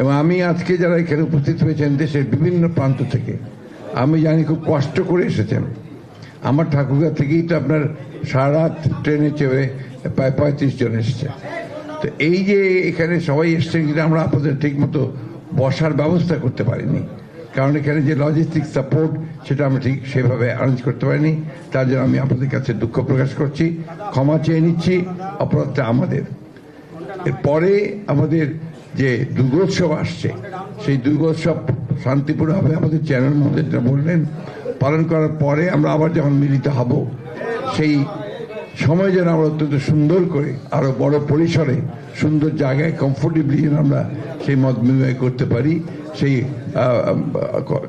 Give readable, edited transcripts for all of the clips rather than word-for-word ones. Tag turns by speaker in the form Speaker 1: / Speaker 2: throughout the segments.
Speaker 1: এবং আমি আজকে যারা এখানে উপস্থিত হয়েছেন দেশের বিভিন্ন প্রান্ত থেকে, আমি জানি খুব কষ্ট করে এসেছেন। আমার ঠাকুরগাঁ থেকেই তো আপনার সারা রাত ট্রেনে চেপে প্রায় 35 জন এসেছে। তো এই যে এখানে সবাই এসছেন, কিন্তু আমরা আপনাদের ঠিক মতো বসার ব্যবস্থা করতে পারিনি, কারণ এখানে যে লজিস্টিক সাপোর্ট সেটা আমরা ঠিক সেভাবে অ্যারেঞ্জ করতে পারিনি। তার জন্য আমি আপনাদের কাছে দুঃখ প্রকাশ করছি, ক্ষমা চেয়ে নিচ্ছি। অপরাধটা আমাদের। এরপরে আমাদের যে দুর্গোৎসব আসছে, সেই দুর্গোৎসব শান্তিপূর্ণভাবে আমাদের চ্যানেল মধ্যে যেটা বললেন পালন করার পরে আমরা আবার যখন মিলিত হব, সেই সময় যেন আমরা অত্যন্ত সুন্দর করে আরো বড় পরিসরে সুন্দর জায়গায় কমফোর্টেবলি যেন আমরা সেই মত বিনিময় করতে পারি, সেই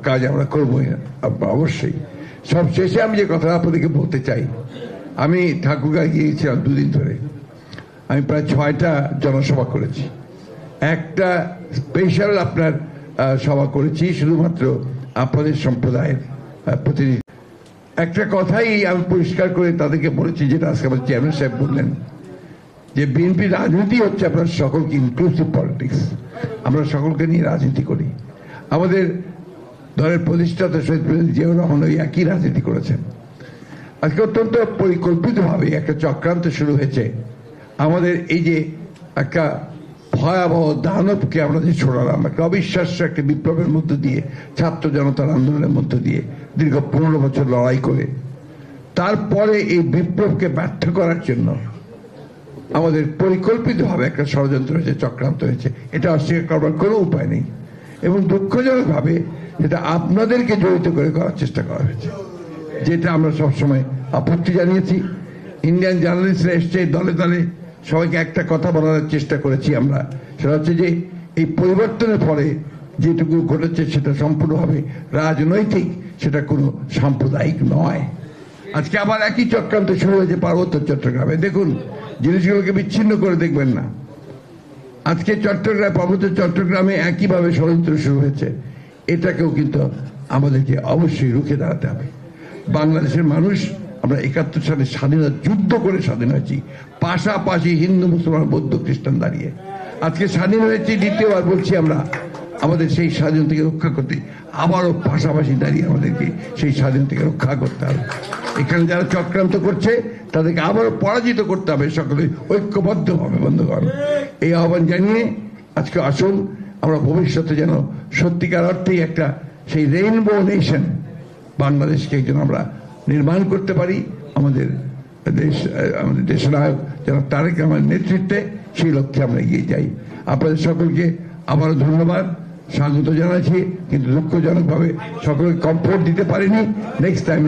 Speaker 1: কাজ আমরা করবো অবশ্যই। সব শেষে আমি যে কথা আপনাদেরকে বলতে চাই, আমি ঠাকুরগাঁও গিয়েছিলাম 2 দিন ধরে। আমি প্রায় 6টা জনসভা করেছি, একটা স্পেশাল আপনার সভা করেছি শুধুমাত্র আপনাদের সম্প্রদায়ের প্রতিনিধি। একটা কথাই আমি পরিষ্কার করে তাদেরকে বলেছি, যেটা আজকে আমাদের চেয়ারম্যান সাহেব বললেন, যে বিএনপি রাজনীতি হচ্ছে আপনার সকলকে ইনক্লুসিভ পলিটিক্স। আমরা সকলকে নিয়ে রাজনীতি করি। আমাদের দলের প্রতিষ্ঠাতা শহীদ প্রেসিডেন্ট জিয়াউর রহমান ওই একই রাজনীতি করেছেন। আজকে অত্যন্ত পরিকল্পিতভাবে একটা চক্রান্ত শুরু হয়েছে। আমাদের এই যে একটা ভয়াবহ দানবকে আমরা যে ছড়ালাম, একটা অবিশ্বাস্য একটা বিপ্লবের মধ্য দিয়ে, ছাত্র জনতার আন্দোলনের মধ্য দিয়ে দীর্ঘ 15 বছর লড়াই করে, তারপরে এই বিপ্লবকে ব্যর্থ করার জন্য আমাদের পরিকল্পিতভাবে একটা ষড়যন্ত্র হয়েছে, চক্রান্ত হয়েছে। এটা অস্বীকার করবার কোনো উপায় নেই। এবং দুঃখজনকভাবে এটা আপনাদেরকে জড়িত করে করার চেষ্টা করা হয়েছে, যেটা আমরা সবসময় আপত্তি জানিয়েছি। ইন্ডিয়ান জার্নালিস্টরা এসছে দলে দলে, সবাইকে একটা কথা বলার চেষ্টা করেছি আমরা, সেটা হচ্ছে যে এই পরিবর্তনের পরে যেটুকু ঘটেছে সেটা সম্পূর্ণভাবে রাজনৈতিক, সেটা কোনো সাম্প্রদায়িক নয়। আজকে আবার একই চক্রান্ত শুরু হয়েছে পার্বত্য চট্টগ্রামে। দেখুন, জিনিসগুলোকে বিচ্ছিন্ন করে দেখবেন না। আজকে পার্বত্য চট্টগ্রামে একইভাবে ষড়যন্ত্র শুরু হয়েছে। এটাকেও কিন্তু আমাদেরকে অবশ্যই রুখে দাঁড়াতে হবে। বাংলাদেশের মানুষ, আমরা 71 সালে স্বাধীনতা যুদ্ধ করে স্বাধীন হয়েছি, পাশাপাশি হিন্দু মুসলমান বৌদ্ধ খ্রিস্টান দাঁড়িয়ে। আজকে স্বাধীন হয়েছি, দ্বিতীয়বার বলছি আমরা, আমাদের সেই স্বাধীনতাকে রক্ষা করতে আবারও পাশাপাশি দাঁড়িয়ে আমাদেরকে সেই স্বাধীনতাকে রক্ষা করতে হবে। এখানে যারা চক্রান্ত করছে তাদেরকে আবারও পরাজিত করতে হবে, সকলে ঐক্যবদ্ধভাবে। বন্ধুগণ, এই আহ্বান জানিয়ে আজকে আসুন আমরা ভবিষ্যতে যেন সত্যিকার অর্থেই একটা সেই রেইনবো নেশন বাংলাদেশকে যেন আমরা নির্মাণ করতে পারি। আমাদের দেশনায়ক যেন তারেক রহমানের নেতৃত্বে সেই লক্ষ্যে আমরা এগিয়ে যাই। আপনাদের সকলকে আবারও ধন্যবাদ, স্বাগত জানাচ্ছি। কিন্তু দুঃখজনকভাবে সকলকে কমফোর্ট দিতে পারিনি। Next time